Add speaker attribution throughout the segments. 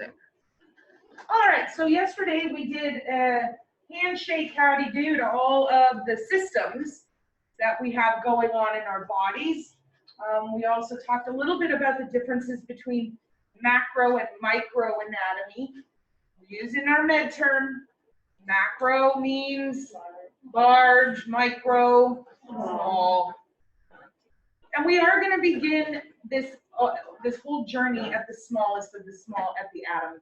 Speaker 1: All right, so yesterday we did a handshake howdy do to all of the systems that we have going on in our bodies. We also talked a little bit about the differences between macro and micro anatomy. Using our med term, macro means large, micro, small. And we are going to begin this whole journey at the smallest of the small, at the atom.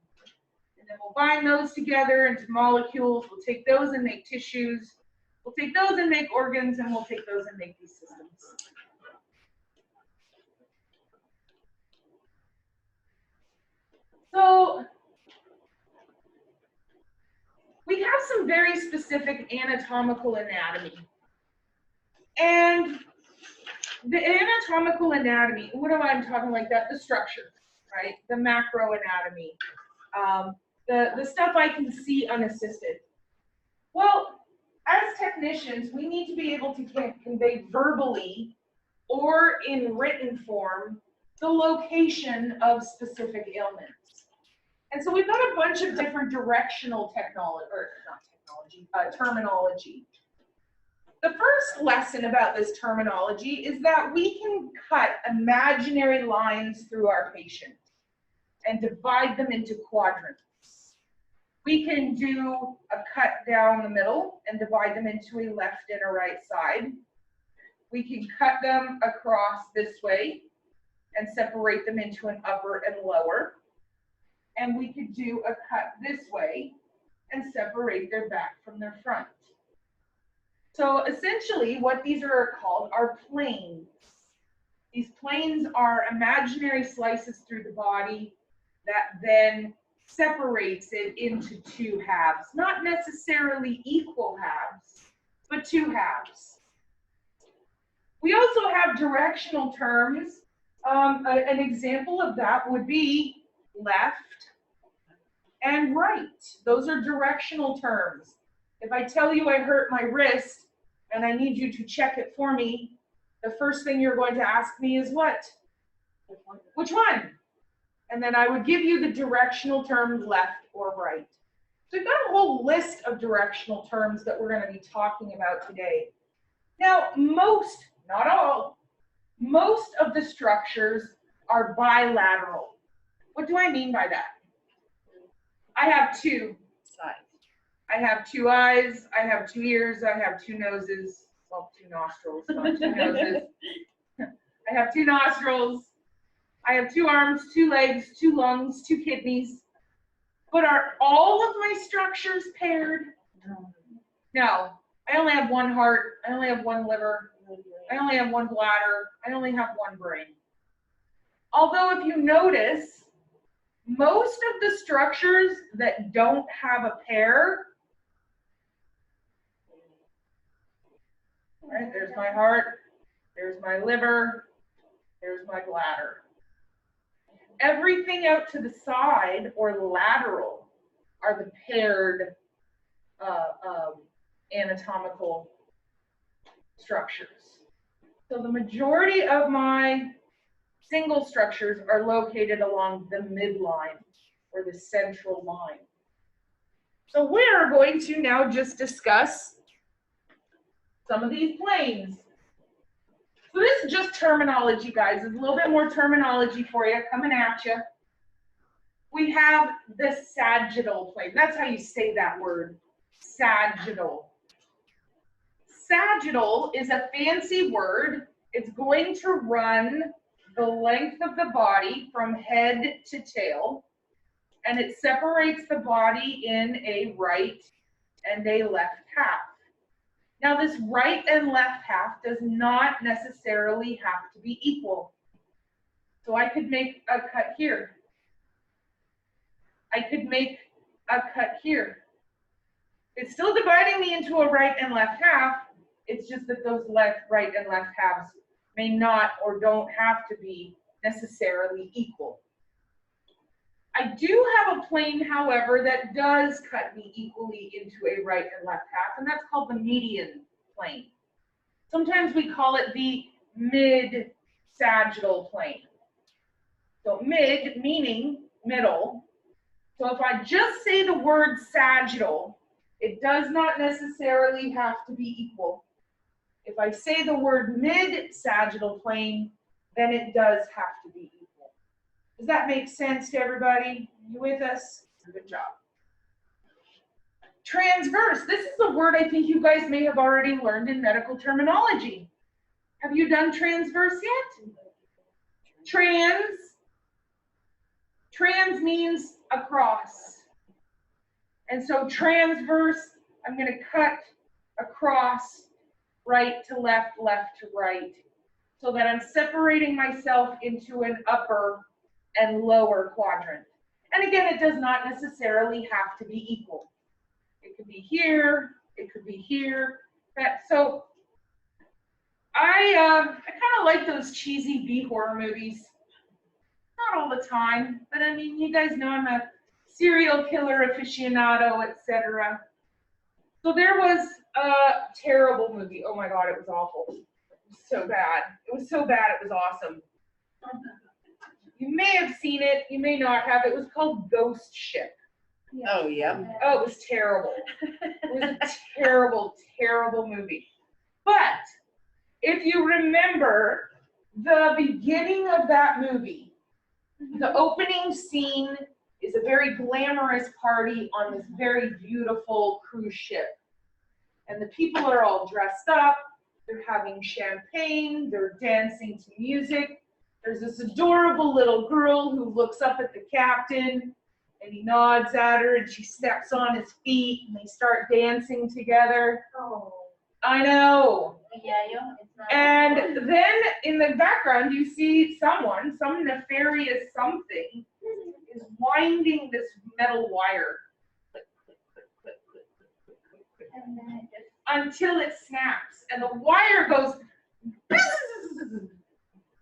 Speaker 1: And then we'll bind those together into molecules. We'll take those and make tissues. We'll take those and make organs, and we'll take those and make these systems. So we have some very specific anatomical anatomy. And the anatomical anatomy, what am I talking like that? The structure, right? The macro anatomy, the stuff I can see unassisted. Well, as technicians, we need to be able to convey verbally or in written form the location of specific ailments. And so we've got a bunch of different directional terminology. The first lesson about this terminology is that we can cut imaginary lines through our patient and divide them into quadrants. We can do a cut down the middle and divide them into a left and a right side. We can cut them across this way and separate them into an upper and lower. And we could do a cut this way and separate their back from their front. So essentially what these are called are planes. These planes are imaginary slices through the body that then separates it into two halves. Not necessarily equal halves, but two halves. We also have directional terms. An example of that would be left and right. Those are directional terms. If I tell you I hurt my wrist and I need you to check it for me, the first thing you're going to ask me is what? Which one? And then I would give you the directional term left or right. So we've got a whole list of directional terms that we're going to be talking about today. Now, most, not all, most of the structures are bilateral. What do I mean by that? I have two sides. I have two eyes, I have two ears, I have two noses, well, two nostrils, not two noses. I have two nostrils, I have two arms, two legs, two lungs, two kidneys. But are all of my structures paired? No. I only have one heart, I only have one liver, I only have one bladder, I only have one brain. Although if you notice, most of the structures that don't have a pair, right, there's my heart, there's my liver, there's my bladder. Everything out to the side or lateral are the paired anatomical structures. So the majority of my single structures are located along the midline or the central line. So we're going to now just discuss some of these planes. So this is just terminology, guys. There's a little bit more terminology for you coming at you. We have the sagittal plane. That's how you say that word, sagittal. Sagittal is a fancy word. It's going to run the length of the body from head to tail, and it separates the body in a right and a left half. Now this right and left half does not necessarily have to be equal. So I could make a cut here. I could make a cut here. It's still dividing me into a right and left half. It's just that those right and left halves may not or don't have to be necessarily equal. I do have a plane, however, that does cut me equally into a right and left half, and that's called the median plane. Sometimes we call it the mid-sagittal plane. So mid meaning middle, So if I just say the word sagittal, it does not necessarily have to be equal. If I say the word mid-sagittal plane, then it does have to be equal. Does that make sense to everybody? You with us? Good job. Transverse. This is a word I think you guys may have already learned in medical terminology. Have you done transverse yet? Trans means across. And so transverse, I'm going to cut across, right to left, left to right, so that I'm separating myself into an upper and lower quadrant. And again, it does not necessarily have to be equal. It could be here, it could be here. So I kind of like those cheesy B horror movies. Not all the time, but I mean, you guys know I'm a serial killer aficionado, etc. So there was a terrible movie. Oh my God, it was awful. It was so bad. It was so bad, it was awesome. You may have seen it, you may not have. It was called Ghost Ship.
Speaker 2: Oh, yeah.
Speaker 1: Oh, it was terrible. It was a terrible, terrible movie. But if you remember the beginning of that movie, the opening scene is a very glamorous party on this very beautiful cruise ship. And the people are all dressed up, they're having champagne, they're dancing to music. There's this adorable little girl who looks up at the captain, and he nods at her, and she steps on his feet, and they start dancing together.
Speaker 3: Oh.
Speaker 1: I know.
Speaker 3: Yeah, it's not.
Speaker 1: And then in the background, you see someone, some nefarious something, is winding this metal wire. Click, click, click, click, click, click, click, click, click,
Speaker 3: And then it just.
Speaker 1: until it snaps, and the wire goes,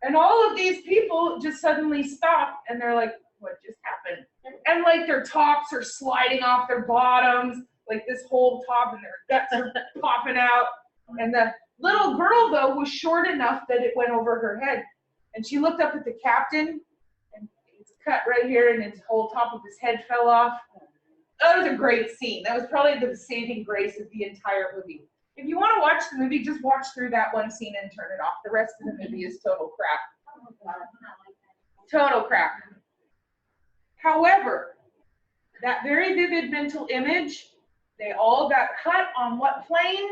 Speaker 1: and all of these people just suddenly stop, and they're like, what just happened? And like their tops are sliding off their bottoms, like this whole top, and their guts are popping out. And the little girl, though, was short enough that it went over her head. And she looked up at the captain, and it's cut right here, and his whole top of his head fell off. That was a great scene. That was probably the saving grace of the entire movie. If you want to watch the movie, just watch through that one scene and turn it off. The rest of the movie is total crap.
Speaker 3: Oh, God, not like that.
Speaker 1: Total crap. However, that very vivid mental image, they all got cut on what plane?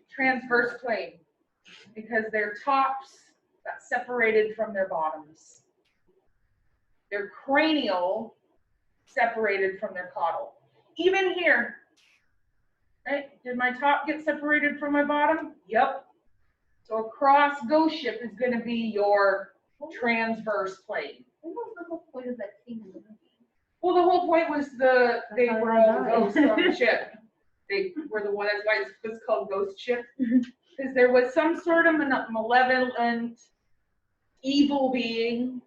Speaker 1: Transverse plane. Because their tops got separated from their bottoms. Their cranial separated from their caudal. Even here, right? Did my top get separated from my bottom? Yep. So across Ghost Ship is going to be your transverse plane.
Speaker 3: What was the whole point of that scene in the movie?
Speaker 1: Well, the whole point was they were all ghosts on the ship. They were the one, that's why it's called Ghost Ship. Because there was some sort of malevolent, evil being.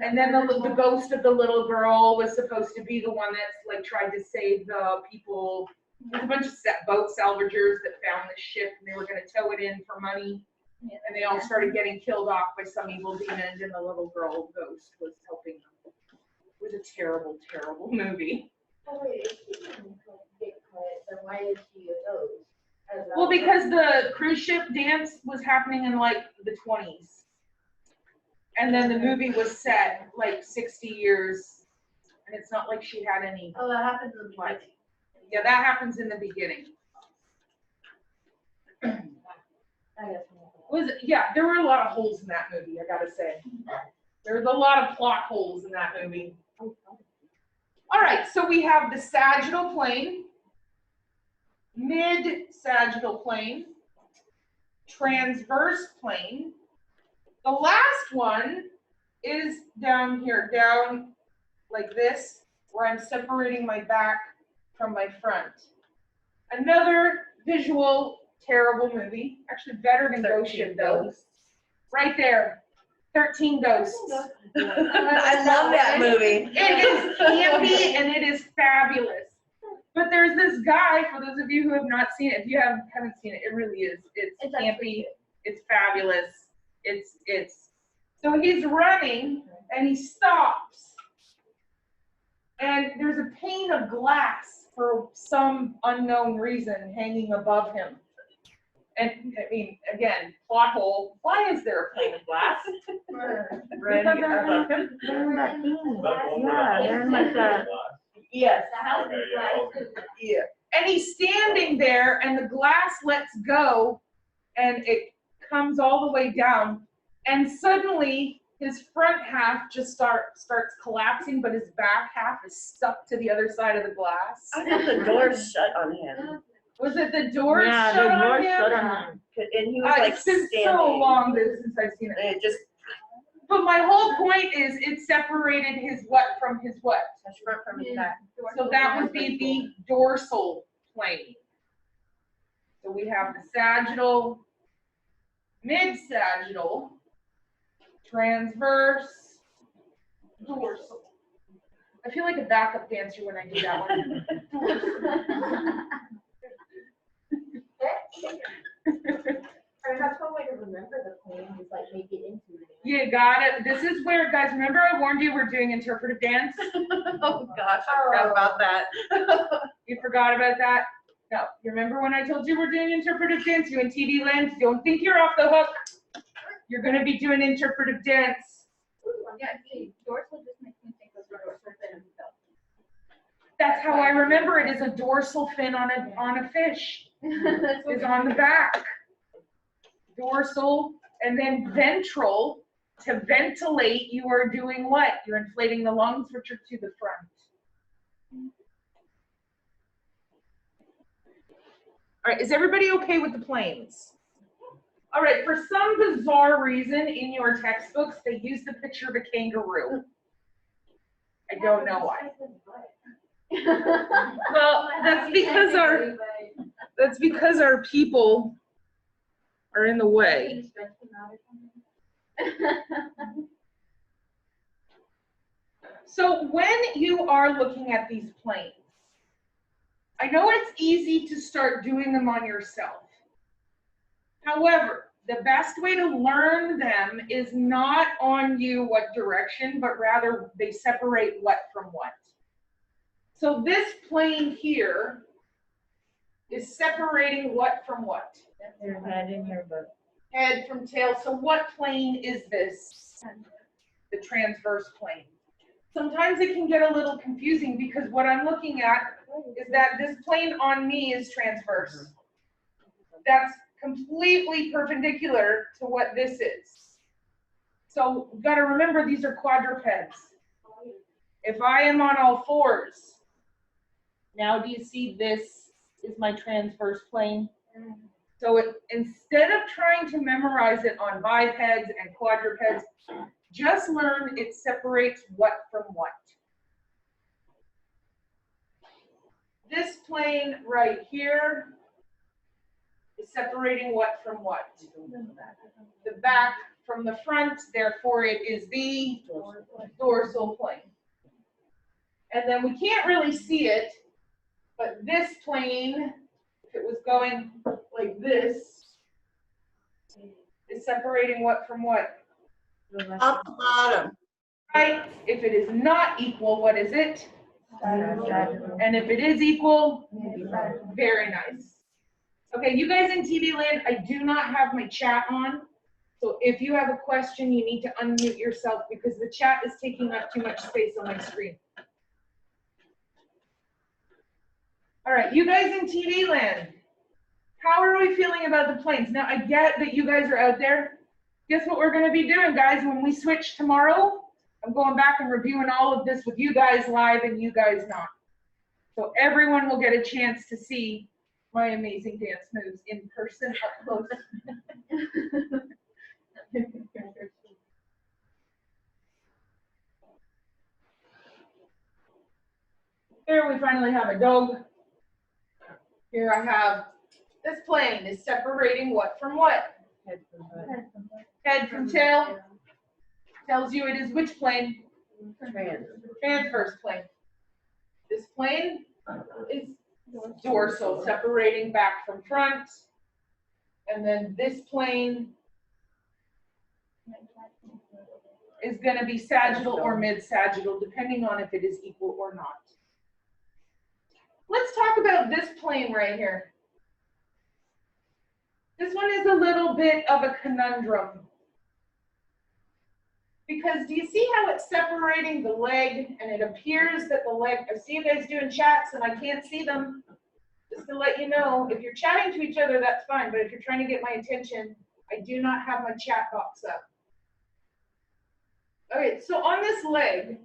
Speaker 1: And then the ghost of the little girl was supposed to be the one that's like tried to save the people. There's a bunch of boat salvagers that found this ship, and they were going to tow it in for money. And they all started getting killed off by some evil demon, and the little girl ghost was helping them. It was a terrible, terrible movie.
Speaker 3: Oh, wait, if she didn't get cut, then why is she a ghost?
Speaker 1: Well, because the cruise ship dance was happening in like the 20s. And then the movie was set like 60 years, and it's not like she had any.
Speaker 3: Oh, that happens in the beginning.
Speaker 1: Yeah, that happens in the beginning.
Speaker 3: I guess.
Speaker 1: Yeah, there were a lot of holes in that movie, I gotta say. There was a lot of plot holes in that movie. All right, so we have the sagittal plane, mid-sagittal plane, transverse plane. The last one is down here, down like this, where I'm separating my back from my front. Another visual terrible movie, actually better than Ghost Ship though. Right there, 13 Ghosts.
Speaker 2: I love that movie.
Speaker 1: It is campy and it is fabulous. But there's this guy, for those of you who have not seen it, if you haven't seen it, it really is. It's campy, it's fabulous. So he's running and he stops. and there's a pane of glass for some unknown reason hanging above him. And I mean, again, plot hole, why is there a pane of glass?
Speaker 2: Right above him.
Speaker 4: They're in that thing.
Speaker 3: Glass.
Speaker 4: Yeah, they're in like the.
Speaker 1: Yes.
Speaker 3: The house is glass.
Speaker 1: Yeah. And he's standing there and the glass lets go and it comes all the way down. And suddenly his front half just starts collapsing, but his back half is stuck to the other side of the glass.
Speaker 2: I thought the door shut on him.
Speaker 1: Was it the door
Speaker 4: Yeah,
Speaker 1: shut
Speaker 4: the
Speaker 1: on
Speaker 4: door
Speaker 1: him?
Speaker 4: shut on him.
Speaker 2: And he was like
Speaker 1: It's been
Speaker 2: standing.
Speaker 1: so long since I've seen it.
Speaker 2: And it just,
Speaker 1: But my whole point is it separated his what from his what?
Speaker 2: his front from his back.
Speaker 1: So that would be the dorsal plane. So we have the sagittal, mid-sagittal, transverse, dorsal. I feel like a backup dancer when I do that one.
Speaker 3: That's one way to remember the plane, is like make it into it.
Speaker 1: You got it. This is where, guys, remember I warned you we're doing interpretive dance?
Speaker 2: Oh gosh, I forgot about that.
Speaker 1: You forgot about that? No. You remember when I told you we're doing interpretive dance? You in TV land, don't think you're off the hook. You're going to be doing interpretive dance.
Speaker 3: Yeah, see, dorsal just makes me think of the dorsal fin of the
Speaker 1: That's how I remember it, is a dorsal fin on a fish. It's on the back. Dorsal, and then ventral. To ventilate, you are doing what? You're inflating the lungs, which are to the front. All right, is everybody okay with the planes? All right, for some bizarre reason in your textbooks, they use the picture of a kangaroo. I don't know why. Well, that's because our people are in the way. So when you are looking at these planes, I know it's easy to start doing them on yourself. However, the best way to learn them is not on you what direction, but rather they separate what from what. So this plane here is separating what from what?
Speaker 4: Your head and your butt.
Speaker 1: Head from tail. So what plane is this? The transverse plane. Sometimes it can get a little confusing because what I'm looking at is that this plane on me is transverse. That's completely perpendicular to what this is. So you've got to remember these are quadrupeds. If I am on all fours, now do you see this is my transverse plane? So instead of trying to memorize it on bipeds and quadrupeds, just learn it separates what from what. This plane right here is separating what from what? The back from the front, therefore it is the dorsal plane. And then we can't really see it, but this plane, if it was going like this, is separating what from what?
Speaker 2: Up the bottom.
Speaker 1: Right? If it is not equal, what is it? And if it is equal, very nice. Okay, you guys in TV land, I do not have my chat on. So if you have a question, you need to unmute yourself because the chat is taking up too much space on my screen. All right, you guys in TV land, how are we feeling about the planes? Now, I get that you guys are out there. Guess what we're going to be doing, guys, when we switch tomorrow? I'm going back and reviewing all of this with you guys live and you guys not. So everyone will get a chance to see my amazing dance moves in person up close. Here we finally have a dog. Here I have this plane is separating what from what? Head from tail. Tells you it is which plane? Transverse plane. This plane is dorsal, separating back from front. And then this plane is going to be sagittal or mid-sagittal, depending on if it is equal or not. let's talk about this plane right here. This one is a little bit of a conundrum. Because do you see how it's separating the leg, and it appears that the leg, I see you guys doing chats and I can't see them. Just to let you know, if you're chatting to each other, that's fine, but if you're trying to get my attention, I do not have my chat box up. Okay, so on this leg,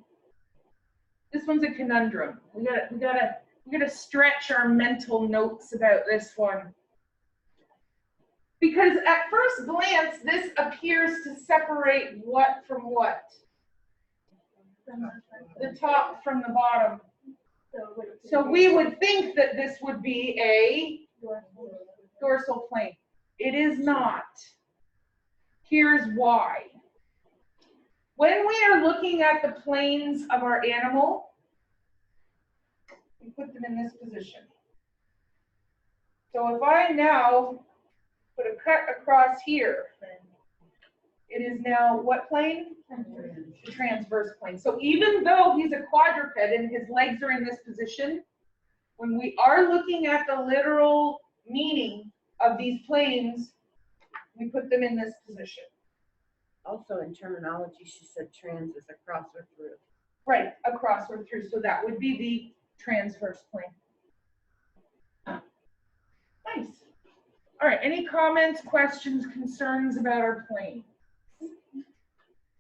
Speaker 1: this one's a conundrum. We gotta stretch our mental notes about this one. Because at first glance, this appears to separate what from what? The top from the bottom. So we would think that this would be a dorsal plane. It is not. Here's why. When we are looking at the planes of our animal, we put them in this position. So if I now put a cut across here, it is now what plane? The transverse plane. So even though he's a quadruped and his legs are in this position, when we are looking at the literal meaning of these planes, we put them in this position.
Speaker 2: Also in terminology, she said trans is across or through.
Speaker 1: Right, across or through. So that would be the transverse plane. Nice. All right, any comments, questions, concerns about our plane?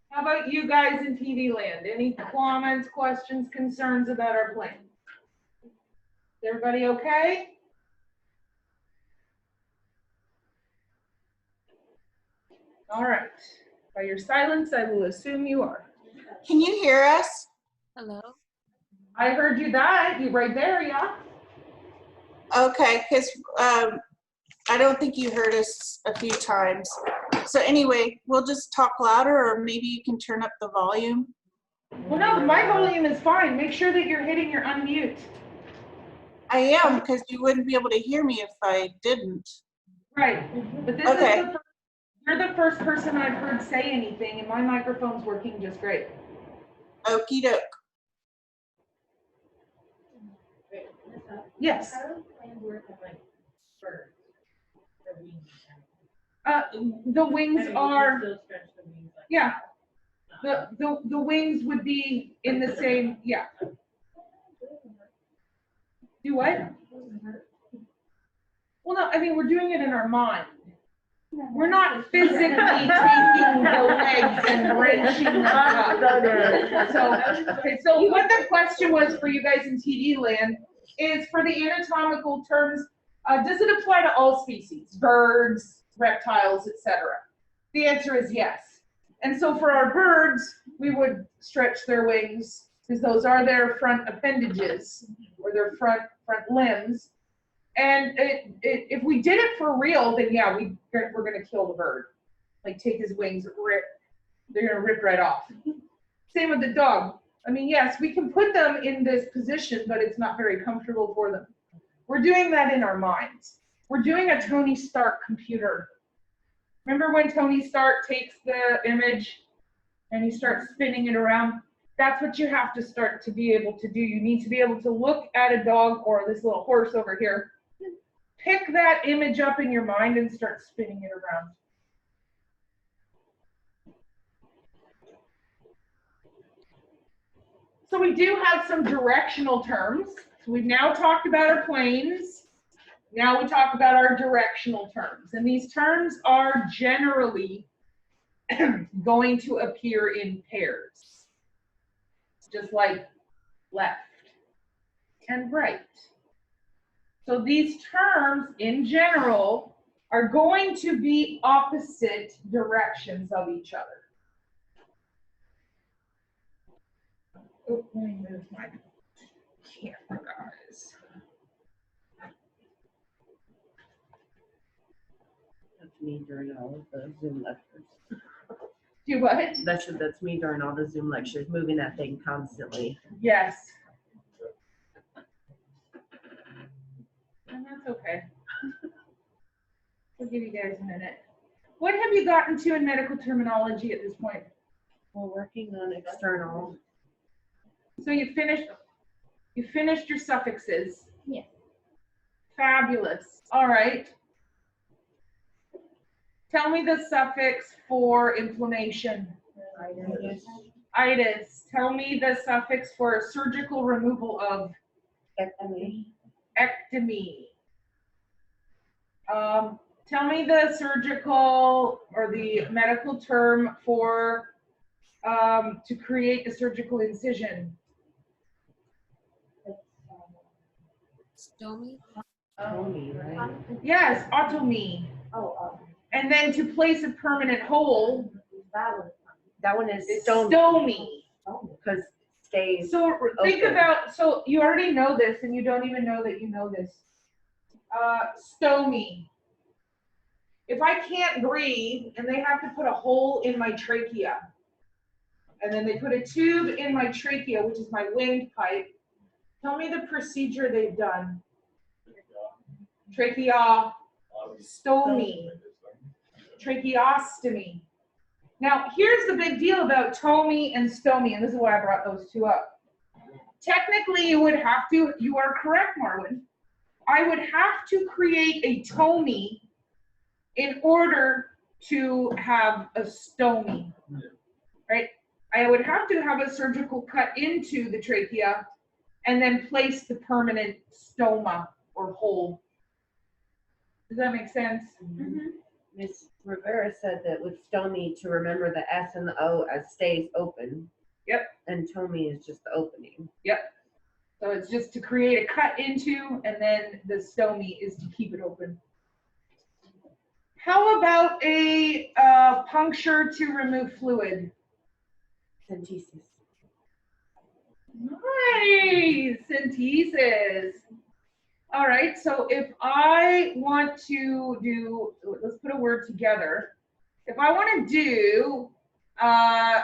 Speaker 1: How about you guys in TV land? Any comments, questions, concerns about our plane? Is everybody okay? All right. By your silence, I will assume you are.
Speaker 5: Can you hear us?
Speaker 6: Hello?
Speaker 1: I heard you that. You right there, yeah?
Speaker 5: Okay, because I don't think you heard us a few times. So anyway, we'll just talk louder, or maybe you can turn up the volume.
Speaker 1: Well, no, my volume is fine. Make sure that you're hitting your unmute.
Speaker 5: I am, because you wouldn't be able to hear me if I didn't.
Speaker 1: Right, but this
Speaker 5: Okay.
Speaker 1: is you're the first person I've heard say anything, and my microphone's working just great.
Speaker 5: Okie doke.
Speaker 1: Yes.
Speaker 3: How do planes work on like birds? Or wings?
Speaker 1: The wings are,
Speaker 3: Still stretch the wings like
Speaker 1: yeah. The wings would be in the same, yeah. Do what? Well, no, I mean, we're doing it in our mind. We're not physically taking the legs and wrenching them up. So what the question was for you guys in TD land is, for the anatomical terms, does it apply to all species, birds, reptiles, etc.? The answer is yes. And so for our birds, we would stretch their wings, because those are their front appendages, or their front limbs. And if we did it for real, then yeah, we're going to kill the bird. Like, take his wings, they're going to rip right off. Same with the dog. I mean, yes, we can put them in this position, but it's not very comfortable for them. We're doing that in our minds. We're doing a Tony Stark computer. Remember when Tony Stark takes the image and he starts spinning it around? That's what you have to start to be able to do. You need to be able to look at a dog or this little horse over here, pick that image up in your mind and start spinning it around. So we do have some directional terms. So we've now talked about our planes. Now we talk about our directional terms. And these terms are generally going to appear in pairs, just like left and right. So these terms in general are going to be opposite directions of each other. Oh, let me move my camera, guys.
Speaker 2: That's me during all of the Zoom lectures.
Speaker 1: Do what?
Speaker 2: That's me during all the Zoom lectures, moving that thing constantly.
Speaker 1: Yes. And that's okay. We'll give you guys a minute. What have you gotten to in medical terminology at this point?
Speaker 2: We're working on external.
Speaker 1: So you finished your suffixes.
Speaker 3: Yes.
Speaker 1: Fabulous. All right. Tell me the suffix for inflammation. Itis. Tell me the suffix for surgical removal of.
Speaker 2: Ectomy.
Speaker 1: Ectomy. Tell me the surgical or the medical term for to create a surgical incision.
Speaker 6: Stomy?
Speaker 2: Otomy, right?
Speaker 1: Yes, otomy.
Speaker 3: Oh,
Speaker 1: And then to place a permanent hole
Speaker 3: that one.
Speaker 2: That one is
Speaker 1: is
Speaker 2: stomy,
Speaker 1: stomy.
Speaker 2: because it stays.
Speaker 1: So think
Speaker 2: Okay.
Speaker 1: about, so you already know this and you don't even know that you know this. Stomy. If I can't breathe and they have to put a hole in my trachea, and then they put a tube in my trachea, which is my windpipe, tell me the procedure they've done. Tracheostomy. Tracheostomy. Now, here's the big deal about tomy and stomy, and this is why I brought those two up. Technically, you would have to, you are correct, Marlon. I would have to create a tomy in order to have a stomy, right? I would have to have a surgical cut into the trachea and then place the permanent stoma or hole. Does that make sense?
Speaker 2: Miss Rivera said that with stomy to remember the S and the O as stays open.
Speaker 1: Yep.
Speaker 2: And tomy is just the opening.
Speaker 1: Yep. So it's just to create a cut into, and then the stomy is to keep it open. How about a puncture to remove fluid?
Speaker 2: Centesis.
Speaker 1: Nice, centesis. All right, so if I want to do, let's put a word together. If I want to do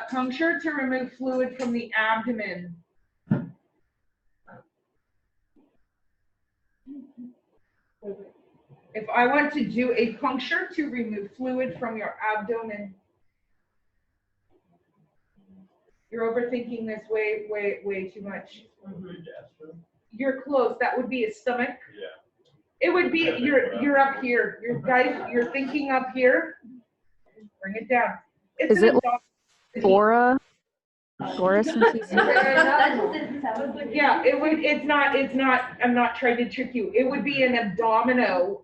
Speaker 1: puncture to remove fluid from the abdomen. If I want to do a puncture to remove fluid from your abdomen. You're overthinking this way too much. You're close. That would be a stomach.
Speaker 7: Yeah.
Speaker 1: It would be, you're up here. You're thinking up here. Bring it down. It's
Speaker 8: Is it
Speaker 1: like
Speaker 8: Bora? Thoracentesis?
Speaker 1: Yeah, it's not, I'm not trying to trick you. It would be an abdominocentesis.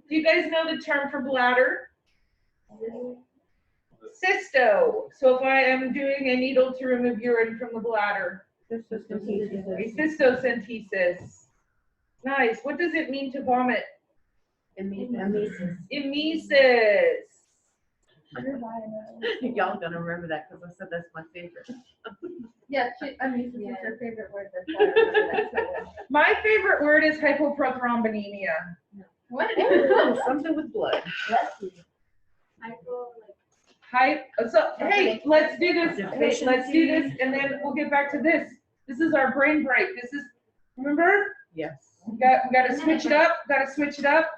Speaker 1: Do you guys know the term for bladder? Cysto. So if I am doing a needle to remove urine from the bladder, a cystocentesis. Nice. What does it mean to vomit?
Speaker 2: Emesis.
Speaker 1: Emesis.
Speaker 2: Y'all gonna remember that because I said that's my favorite.
Speaker 3: Yeah, I mean, this is her favorite word. That's why I remember that so well.
Speaker 1: My favorite word is hypoprothrombonemia.
Speaker 3: What?
Speaker 2: Ooh, something with blood.
Speaker 1: So hey, let's do this. Hey, let's do this, and then we'll get back to this. This is our brain break. This is, remember?
Speaker 2: Yes.
Speaker 1: We got to switch it up. Got to switch it up.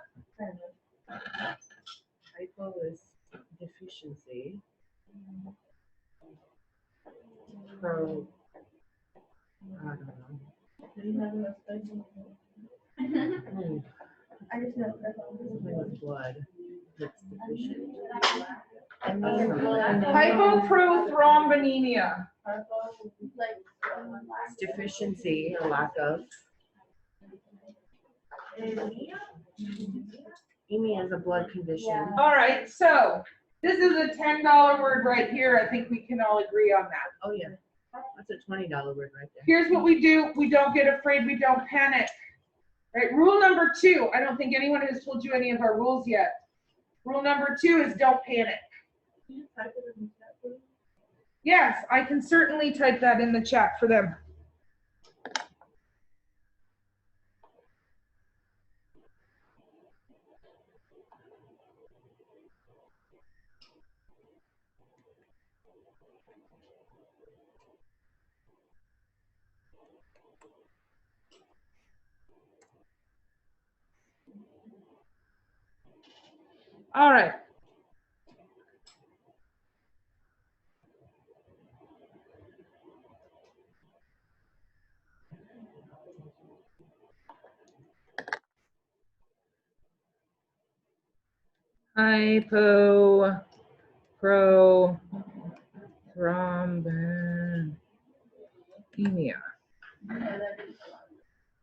Speaker 2: Hypo is deficiency. Pro. I don't know.
Speaker 3: I just know.
Speaker 2: Something with blood. That's deficient.
Speaker 1: Hypoprothrombonemia.
Speaker 2: It's deficiency or lack of. Anemia is a blood condition.
Speaker 1: All right, so this is a $10 word right here. I think we can all agree on that.
Speaker 2: Oh yeah, that's a $20 word right there.
Speaker 1: Here's what we do. We don't get afraid. We don't panic. Right? Rule number 2. I don't think anyone has told you any of our rules yet. Rule number 2 is don't panic. Yes, I can certainly type that in the chat for them. All right. Hypoprothrombemia.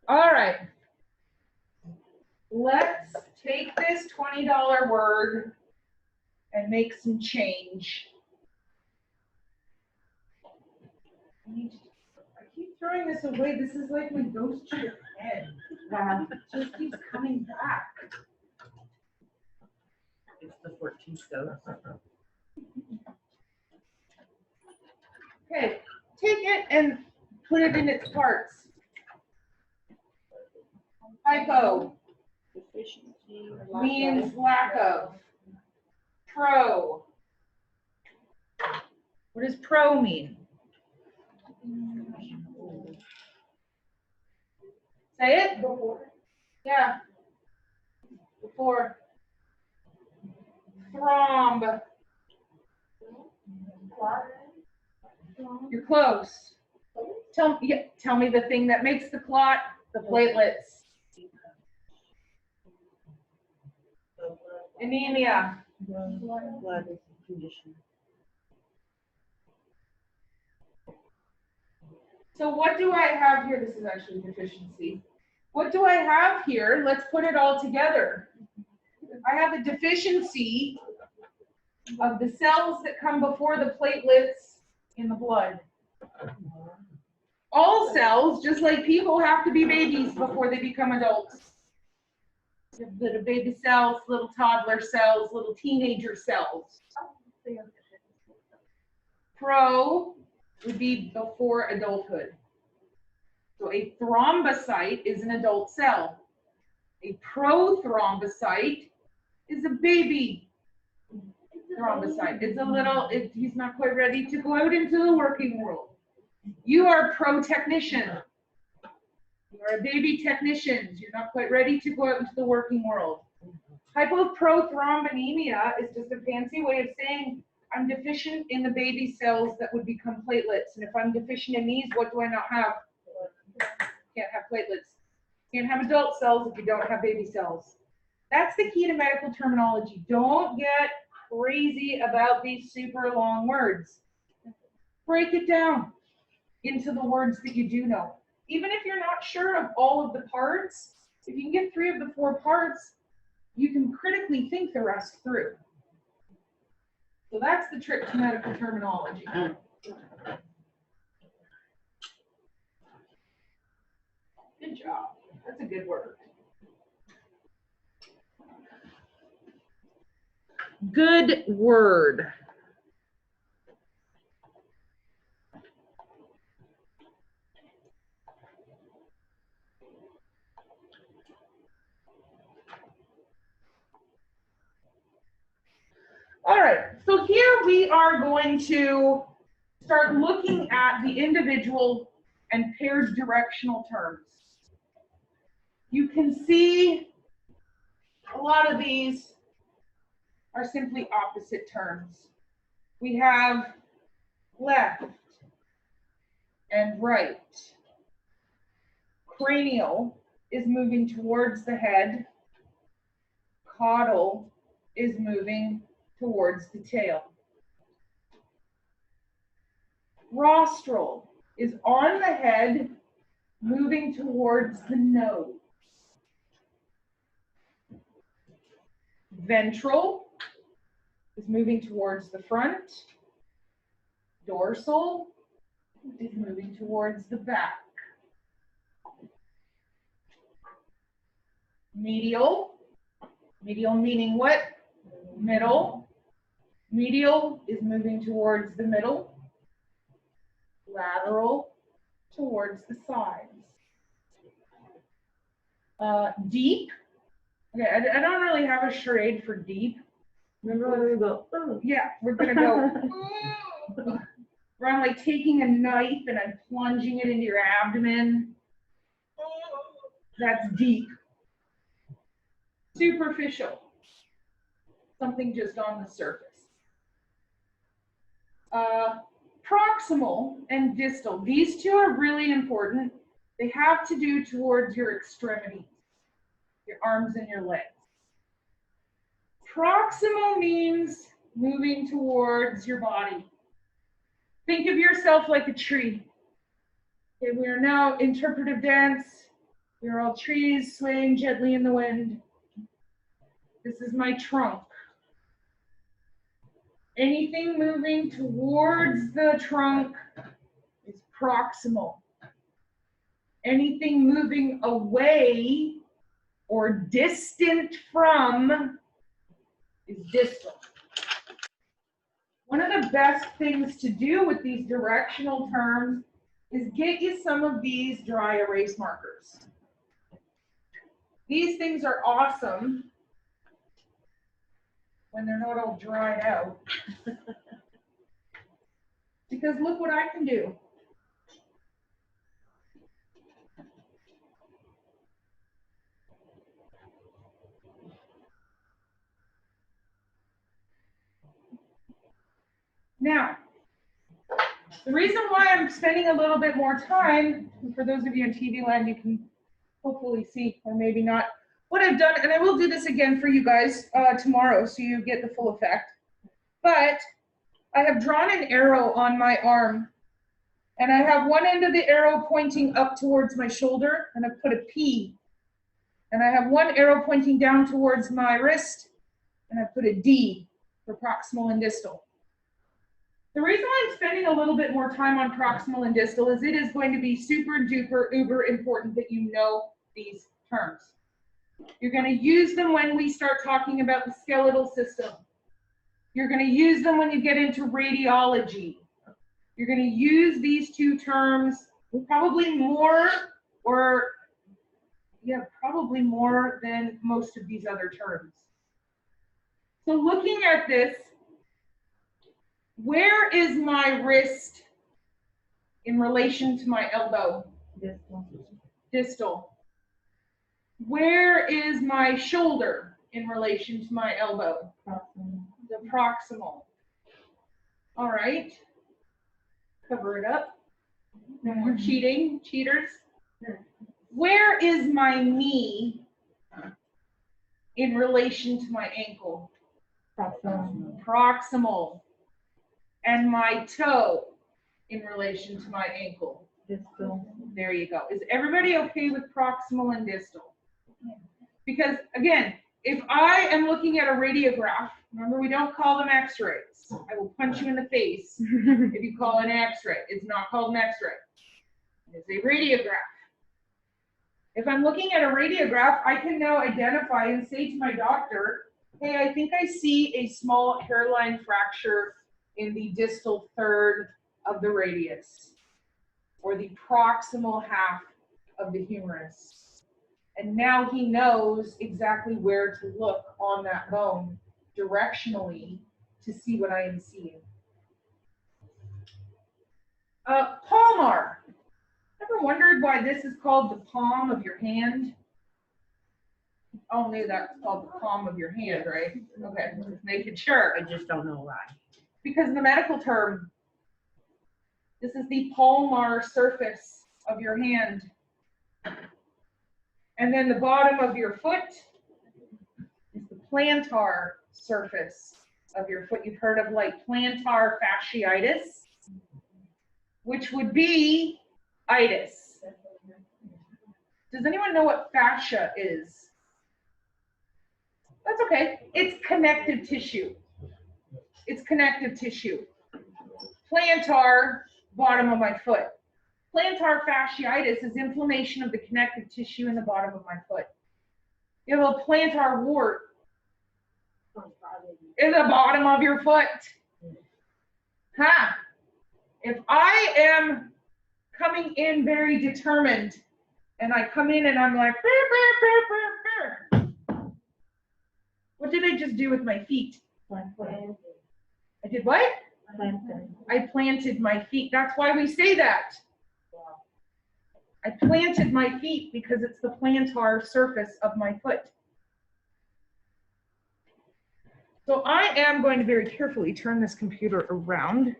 Speaker 1: All right. Let's take this $20 word and make some change. I keep throwing this away. This is like when goes to your head. It just keeps coming back.
Speaker 2: It's the 14th ghost.
Speaker 1: Okay, take it and put it in its parts. Hypo
Speaker 2: Deficiency.
Speaker 1: means lack of. Pro. What does pro mean? Say it. Yeah. Before. Thromb. You're close. Tell me the thing that makes the clot, the platelets. Anemia.
Speaker 2: Blood condition.
Speaker 1: So what do I have here? This is actually deficiency. What do I have here? Let's put it all together. I have a deficiency of the cells that come before the platelets in the blood. All cells, just like people, have to be babies before they become adults. Little baby cells, little toddler cells, little teenager cells. Pro would be before adulthood. So a thrombocyte is an adult cell. A prothrombocyte is a baby thrombocyte. It's a little, he's not quite ready to go out into the working world. You are pro-technician. You are a baby technician. You're not quite ready to go out into the working world. Hypoprothrombonemia is just a fancy way of saying I'm deficient in the baby cells that would become platelets. And if I'm deficient in these, what do I not have? Can't have platelets. Can't have adult cells if you don't have baby cells. That's the key to medical terminology. Don't get crazy about these super long words. Break it down into the words that you do know. Even if you're not sure of all of the parts, if you can get 3 of the 4 parts, you can critically think the rest through. So that's the trick to medical terminology. Good job. That's a good word. Good word. All right, so here we are going to start looking at the individual and paired directional terms. You can see a lot of these are simply opposite terms. We have left and right. Cranial is moving towards the head. Caudal is moving towards the tail. Rostral is on the head, moving towards the nose. Ventral is moving towards the front. Dorsal is moving towards the back. Medial meaning what? Middle. Medial is moving towards the middle. Lateral towards the sides. Deep. Okay, I don't really have a charade for deep.
Speaker 4: Remember when we go, oh.
Speaker 1: Yeah, we're gonna go. Where I'm like taking a knife and I'm plunging it into your abdomen. That's deep. Superficial. Something just on the surface. Proximal and distal. These two are really important. They have to do towards your extremities, your arms and your legs. proximal means moving towards your body. Think of yourself like a tree. Okay, we are now interpretive dance. We are all trees swaying gently in the wind. This is my trunk. Anything moving towards the trunk is proximal. Anything moving away or distant from is distal. One of the best things to do with these directional terms is get you some of these dry erase markers. These things are awesome when they're not all dried out. Because look what I can do. Now, the reason why I'm spending a little bit more time, and for those of you in TV land, you can hopefully see, or maybe not, what I've done, and I will do this again for you guys tomorrow so you get the full effect, but I have drawn an arrow on my arm, and I have one end of the arrow pointing up towards my shoulder, and I've put a P, and I have one arrow pointing down towards my wrist, and I put a D for proximal and distal. The reason why I'm spending a little bit more time on proximal and distal is it is going to be super duper uber important that you know these terms. You're going to use them when we start talking about the skeletal system. You're going to use them when you get into radiology. You're going to use these two terms probably more probably more than most of these other terms. So looking at this, where is my wrist in relation to my elbow? Distal. Where is my shoulder in relation to my elbow? The proximal. All right. Cover it up. No more cheating, cheaters. Where is my knee in relation to my ankle? Proximal. And my toe in relation to my ankle?
Speaker 4: Distal.
Speaker 1: There you go. Is everybody okay with proximal and distal? Because again, if I am looking at a radiograph, remember we don't call them x-rays. I will punch you in the face if you call it an x-ray. It's not called an x-ray. It's a radiograph. If I'm looking at a radiograph, I can now identify and say to my doctor, hey, I think I see a small hairline fracture in the distal third of the radius, or the proximal half of the humerus. And now he knows exactly where to look on that bone directionally to see what I am seeing. Palmar. Ever wondered why this is called the palm of your hand? Only that's called the palm of your hand, right? Okay, just making sure.
Speaker 2: I just don't know why.
Speaker 1: Because in the medical term, this is the palmar surface of your hand. And then the bottom of your foot is the plantar surface of your foot. You've heard of like plantar fasciitis, which would be itis. Does anyone know what fascia is? That's okay. It's connective tissue. It's connective tissue. Plantar, bottom of my foot. Plantar fasciitis is inflammation of the connective tissue in the bottom of my foot. You have a plantar wart in the bottom of your foot. Ha! If I am coming in very determined, and I come in and I'm like, burr, burr, burr, burr, burr. What did I just do with my feet? I did what? I planted my feet. That's why we say that. I planted my feet because it's the plantar surface of my foot. So I am going to very carefully turn this computer around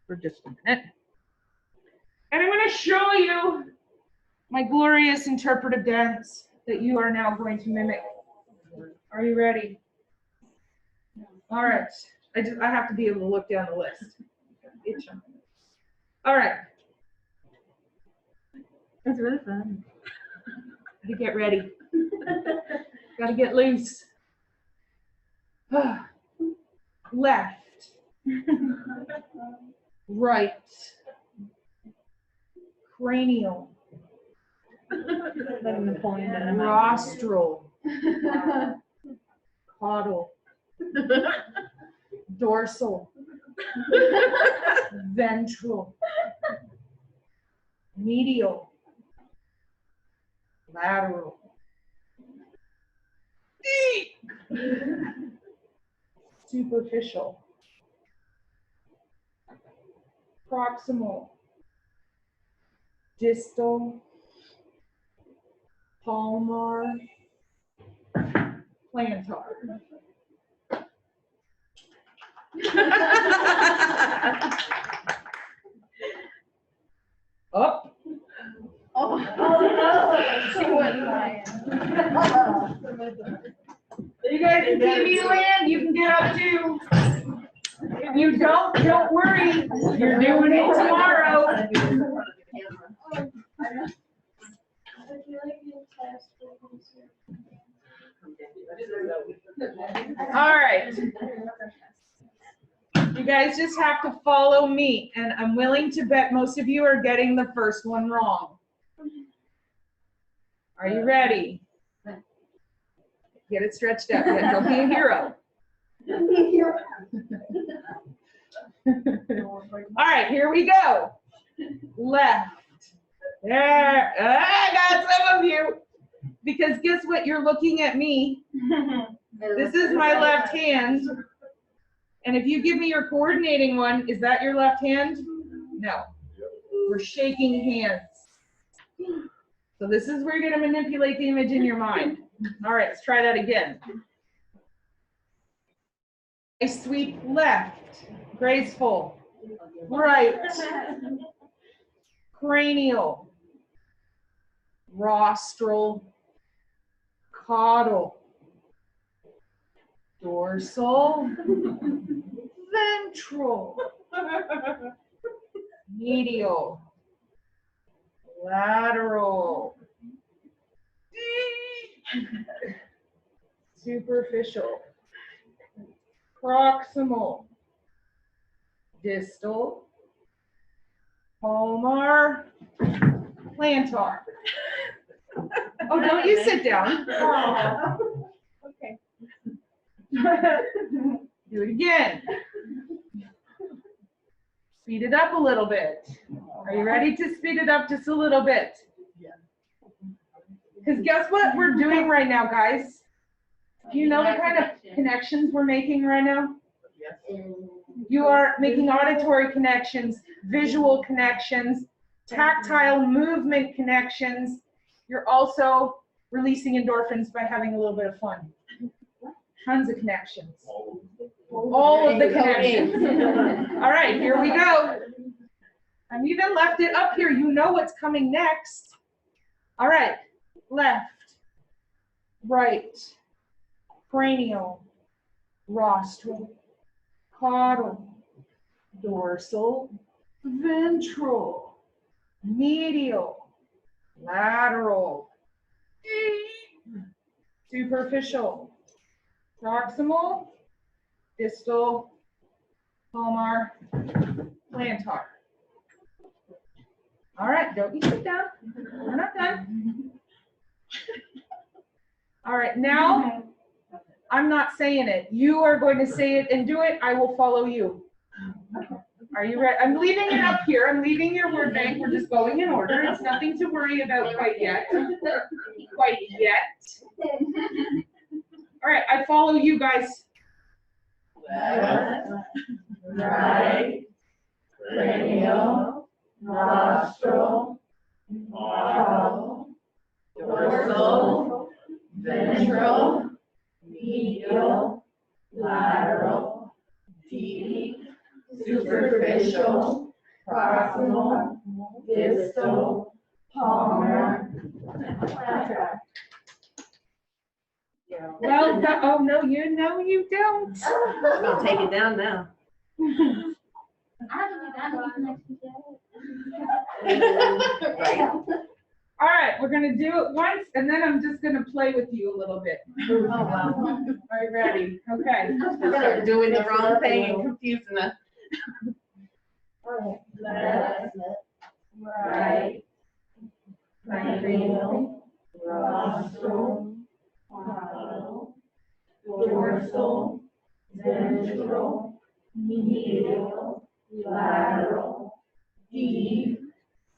Speaker 1: for just a minute. And I'm going to show you my glorious interpretive dance that you are now going to mimic. Are you ready? All right. I have to be able to look down the list. All right.
Speaker 4: It's really fun.
Speaker 1: Gotta get ready. Gotta get loose. Left. Right. Cranial.
Speaker 4: Letting the point in.
Speaker 1: Rostral. Caudal. Dorsal. Ventral. Medial. Lateral. Superficial. Proximal. Distal. Palmar. Plantar. Up.
Speaker 3: Oh, no. She wouldn't mind.
Speaker 1: You guys in TV land, you can get up too. If you don't worry. You're doing it tomorrow.
Speaker 3: I feel like you test
Speaker 1: All right. You guys just have to follow me, and I'm willing to bet most of you are getting the first one wrong. Are you ready? Get it stretched out. Yeah, don't be a hero. All right, here we go. Left. There. I got some of you. Because guess what? You're looking at me. This is my left hand. And if you give me your coordinating one, is that your left hand? No. We're shaking hands. So this is where you're going to manipulate the image in your mind. All right, let's try that again. I sweep left, graceful, right, cranial, rostral, caudal, dorsal, ventral, medial, lateral, superficial, proximal, distal, palmar, plantar. Oh, don't you sit down.
Speaker 3: Okay.
Speaker 1: Do it again. Speed it up a little bit. Are you ready to speed it up just a little bit? Yeah. Because guess what we're doing right now, guys? Do you know the kind of connections we're making right now? You are making auditory connections, visual connections, tactile movement connections. You're also releasing endorphins by having a little bit of fun. Tons of connections. All of the connections. All right, here we go. I've even left it up here. You know what's coming next. All right, left, right, cranial, rostral, caudal, dorsal, ventral, medial, lateral, superficial, proximal, distal, palmar, plantar. All right, don't you sit down. We're not done. All right, now I'm not saying it. You are going to say it and do it. I will follow you. Are you ready? I'm leaving it up here. I'm leaving your word bank. We're just going in order. It's nothing to worry about quite yet. Quite yet. All right, I follow you guys.
Speaker 3: Left, right, cranial, rostral, caudal, dorsal, ventral, medial, lateral, deep, superficial, proximal, distal, palmar, plantar.
Speaker 2: Yeah.
Speaker 1: Well, oh, no, you know you don't.
Speaker 2: I'm gonna take it down now.
Speaker 1: All right, we're gonna do it once, and then I'm just gonna play with you a little bit.
Speaker 2: Oh, wow.
Speaker 1: Are you ready? Okay.
Speaker 2: Start doing the wrong thing and confusing us.
Speaker 3: Left, right, cranial, rostral, caudal, dorsal, ventral, medial, lateral, deep,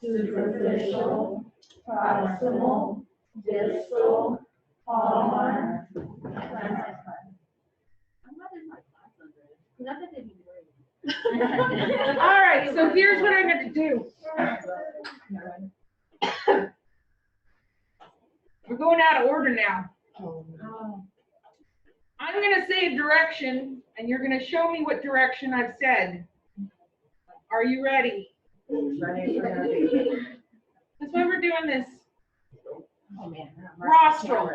Speaker 3: superficial, proximal, distal, palmar.
Speaker 1: All right, so here's what I'm gonna do. We're going out of order now. I'm gonna say a direction, and you're gonna show me what direction I've said. Are you ready? That's why we're doing this. Rostral,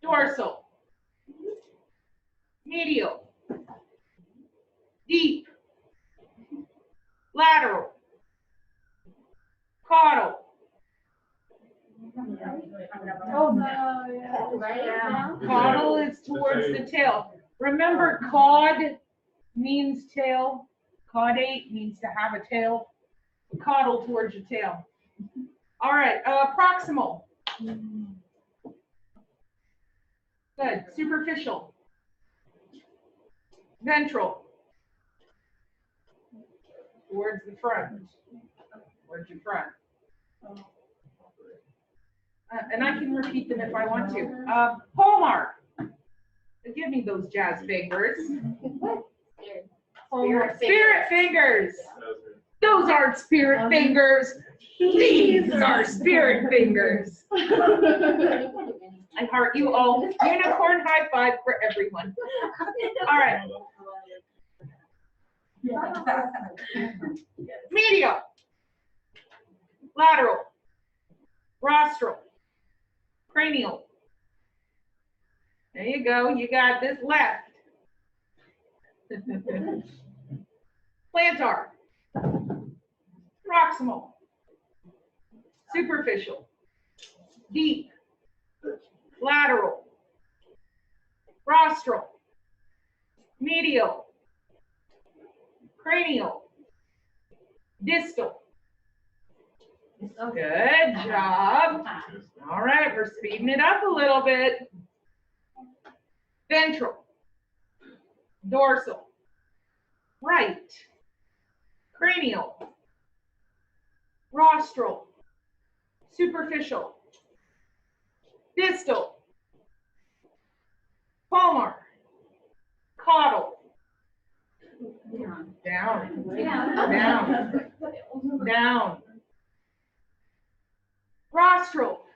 Speaker 1: dorsal, medial, deep, lateral, caudal.
Speaker 3: Oh, no. Right now?
Speaker 1: Caudal is towards the tail. Remember, caud means tail. Caudate means to have a tail. Caudal towards your tail. All right, proximal. Good. Superficial. Ventral. Towards the front. Towards your front. And I can repeat them if I want to. Palmar. Give me those jazz fingers. Spirit fingers. Those aren't spirit fingers. These are spirit fingers. I heart you all. Unicorn high five for everyone. All right. Medial. Lateral. Rostral. Cranial. There you go. You got this left. Plantar. Proximal. Superficial. Deep. Lateral. Rostral. Medial. Cranial. Distal. Good job. All right, we're speeding it up a little bit. Ventral. Dorsal. Right. Cranial. Rostral. Superficial. Distal. Palmar. Caudal. Down. Down. Down. Rostral.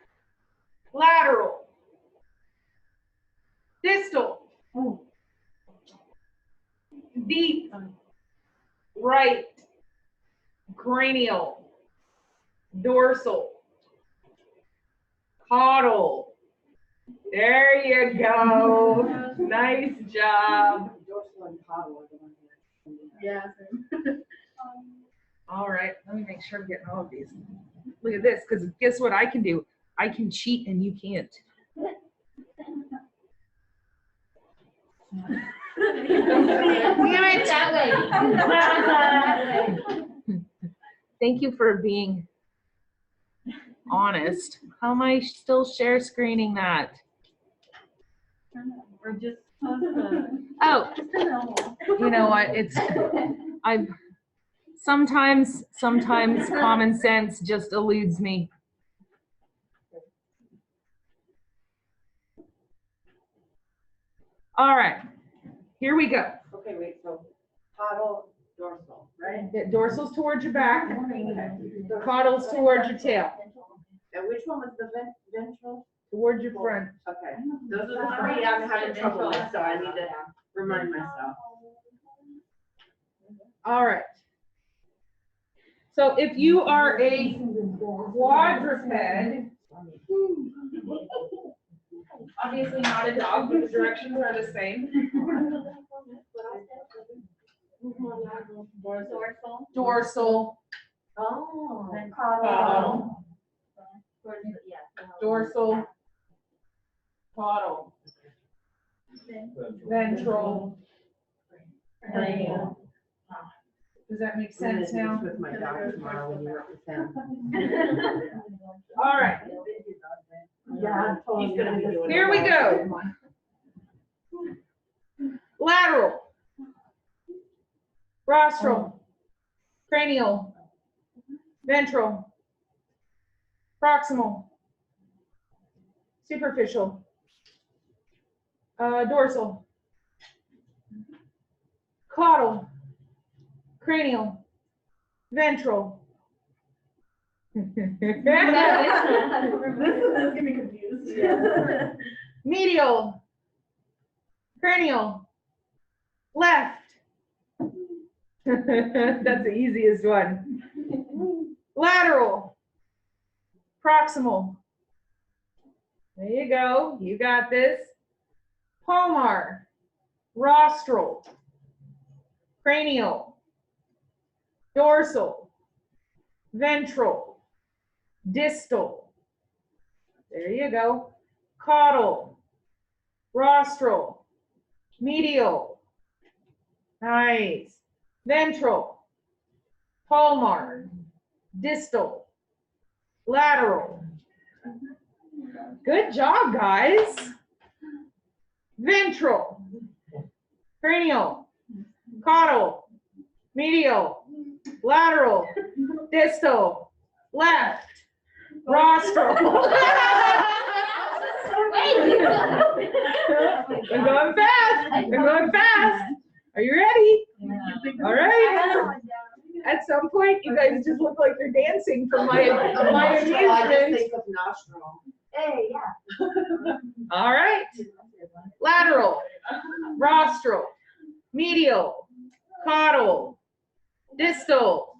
Speaker 1: Lateral. Distal. Deep. Right. Cranial. Dorsal. Caudal. There you go. Nice job.
Speaker 3: Yeah.
Speaker 1: All right, let me make sure I'm getting all of these. Look at this, because guess what I can do? I can cheat and you can't. Thank you for being honest. How am I still share screening that?
Speaker 4: We're just supposed to.
Speaker 1: Oh, you know what? I've sometimes common sense just eludes me. All right, here we go.
Speaker 2: Okay, wait, so caudal, dorsal, right?
Speaker 1: The dorsal's towards your back, caudal's towards your tail,
Speaker 2: And which one was the ventral?
Speaker 1: towards your front.
Speaker 2: Okay, those are the three I'm having trouble with, so I need to remind myself.
Speaker 1: All right. So if you are a quadruped, Obviously not a dog, but the directions are the same.
Speaker 3: Dorsal.
Speaker 1: Dorsal,
Speaker 3: Oh.
Speaker 1: caudal,
Speaker 3: Yeah.
Speaker 1: dorsal, caudal, ventral.
Speaker 3: Cranial.
Speaker 1: Does that make
Speaker 2: I'm gonna
Speaker 1: sense
Speaker 2: do this
Speaker 1: now?
Speaker 2: with my dog tomorrow when you work with him.
Speaker 1: All right,
Speaker 2: Yeah. He's gonna be doing.
Speaker 1: here we go. Lateral, rostral, cranial, ventral, proximal, superficial, dorsal, caudal, cranial, ventral. Medial, cranial, left. That's the easiest one. Lateral, proximal. There you go. You got this. Palmar, rostral, cranial, dorsal, ventral, distal. There you go. Caudal, rostral, medial. Nice. Ventral, palmar, distal, lateral. Good job, guys. Ventral, cranial, caudal, medial, lateral, distal, left, rostral. I'm going fast. I'm going fast. Are you ready? All right. At some point, you guys just look like you're dancing for my amusement.
Speaker 2: think of nostril.
Speaker 3: Hey, yeah.
Speaker 1: All right. Lateral, rostral, medial, caudal, distal.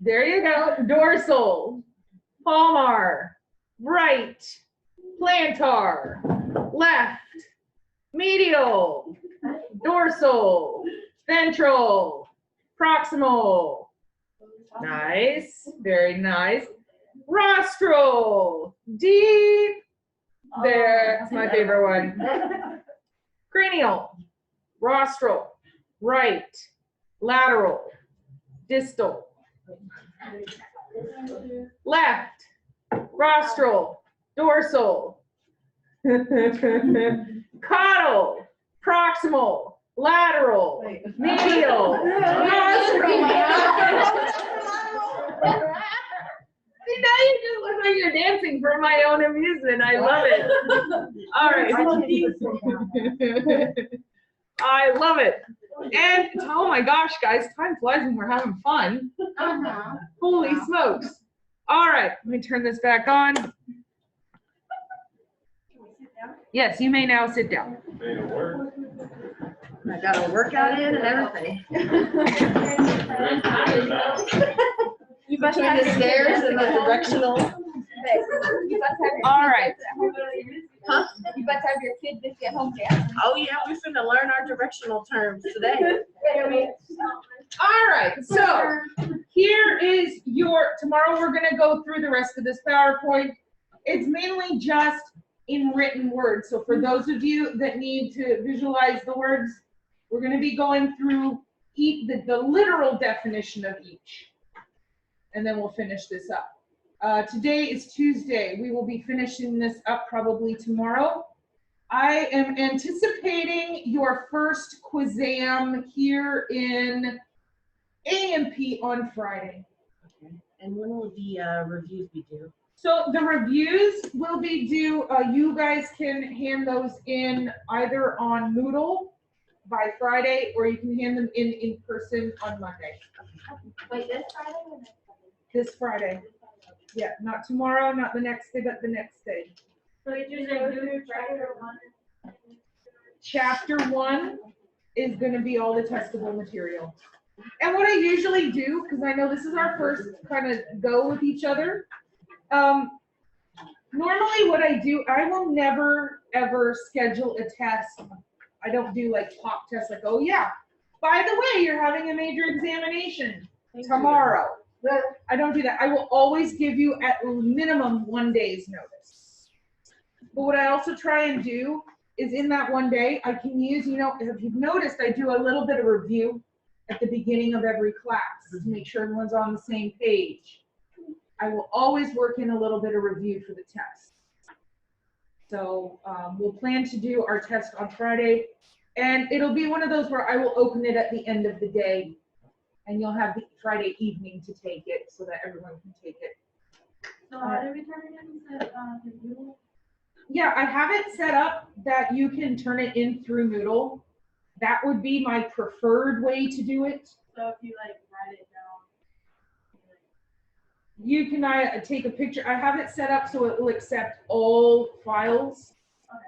Speaker 1: There you go. Dorsal, palmar, right, plantar, left, medial, dorsal, ventral, proximal. Nice. Very nice. Rostral, deep. There, that's my favorite one. Cranial, rostral, right, lateral, distal, left, rostral, dorsal, caudal, proximal, lateral, medial, rostral. See, now you just look like you're dancing for my own amusement. I love it. All right. I love it. And oh my gosh, guys, time flies when we're having fun. Holy smokes. All right, let me turn this back on. Yes, you may now sit down.
Speaker 2: I got a workout in and everything. Between the stairs and the directional.
Speaker 1: All right.
Speaker 2: Huh?
Speaker 3: You better have your kid busy at home dancing.
Speaker 2: Oh yeah, we're finna learn our directional terms today.
Speaker 1: All right, so here is tomorrow we're gonna go through the rest of this PowerPoint. It's mainly just in written words. So for those of you that need to visualize the words, we're gonna be going through the literal definition of each. And then we'll finish this up. Today is Tuesday. We will be finishing this up probably tomorrow. I am anticipating your first quizam here in A&P on Friday.
Speaker 2: Okay. And when will the reviews be due?
Speaker 1: So the reviews will be due, you guys can hand those in either on Moodle by Friday, or you can hand them in person on Monday.
Speaker 3: Wait, this Friday or next
Speaker 1: This Friday. Yeah, not tomorrow, not the next day, but the next day.
Speaker 3: So you just go through chapter 1?
Speaker 1: Chapter 1 is going to be all the testable material. And what I usually do, because I know this is our first kind of go with each other, Normally what I do, I will never, ever schedule a test. I don't do like pop tests like, oh yeah, by the way, you're having a major examination tomorrow. I don't do that. I will always give you at minimum 1 day's notice. But what I also try and do is in that 1 day, I can use, you know, if you've noticed, I do a little bit of review at the beginning of every class to make sure everyone's on the same page. I will always work in a little bit of review for the test. So we'll plan to do our test on Friday, and it'll be one of those where I will open it at the end of the day, and you'll have the Friday evening to take it so that everyone can take it.
Speaker 3: So how do we turn it in? The Google?
Speaker 1: Yeah, I have it set up that you can turn it in through Moodle. That would be my preferred way to do it.
Speaker 3: So if you like write it down.
Speaker 1: You can take a picture. I have it set up so it will accept all files.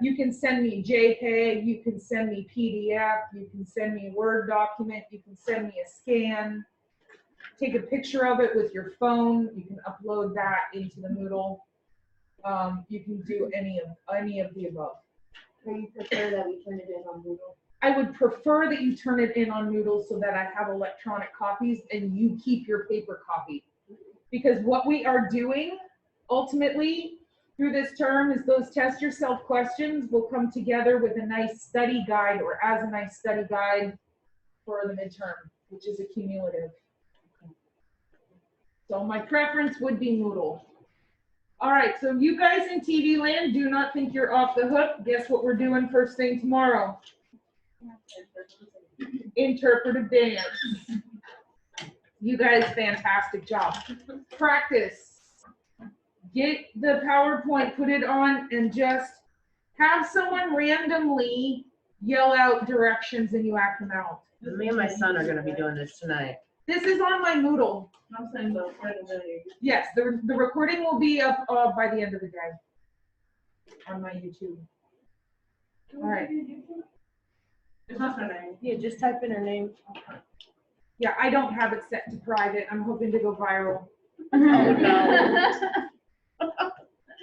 Speaker 1: You can send me JPEG, you can send me PDF, you can send me a Word document, you can send me a scan. Take a picture of it with your phone. You can upload that into the Moodle. You can do any of the above.
Speaker 3: Or you prefer that we turn it in on Google?
Speaker 1: I would prefer that you turn it in on Moodle so that I have electronic copies and you keep your paper copy. Because what we are doing ultimately through this term is those test yourself questions will come together with a nice study guide or as a nice study guide for the midterm, which is a cumulative. So my preference would be Moodle. All right, so you guys in TV land, do not think you're off the hook. Guess what we're doing first thing tomorrow? Interpretive dance. You guys, fantastic job. Practice. Get the PowerPoint, put it on, and just have someone randomly yell out directions and you act them out.
Speaker 2: Me and my son are gonna be doing this tonight.
Speaker 1: This is on my Moodle.
Speaker 3: I'm saying the credibility.
Speaker 1: Yes, the recording will be up by the end of the day on my YouTube. All right.
Speaker 3: It's not her name.
Speaker 2: Yeah, just type in her name.
Speaker 1: Yeah, I don't have it set to private. I'm hoping to go viral.
Speaker 2: Oh, no.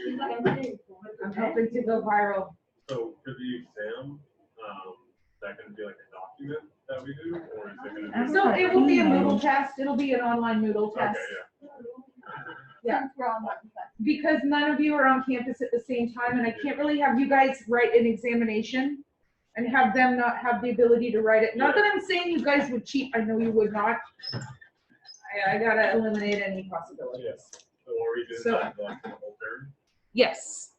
Speaker 3: She's like, I'm saying,
Speaker 1: I'm hoping to go viral.
Speaker 6: So for the exam, is that gonna be like a document that we do, or is it gonna be?
Speaker 1: So it will be a Moodle test. It'll be an online Moodle
Speaker 6: Okay,
Speaker 1: test.
Speaker 6: yeah.
Speaker 3: Since we're on that.
Speaker 1: Because none of you are on campus at the same time, and I can't really have you guys write an examination and have them not have the ability to write it. Not that I'm saying you guys would cheat. I know you would not. I gotta eliminate any possibilities.
Speaker 6: Yes. So are we doing
Speaker 1: So-
Speaker 6: that like the whole term?
Speaker 1: Yes.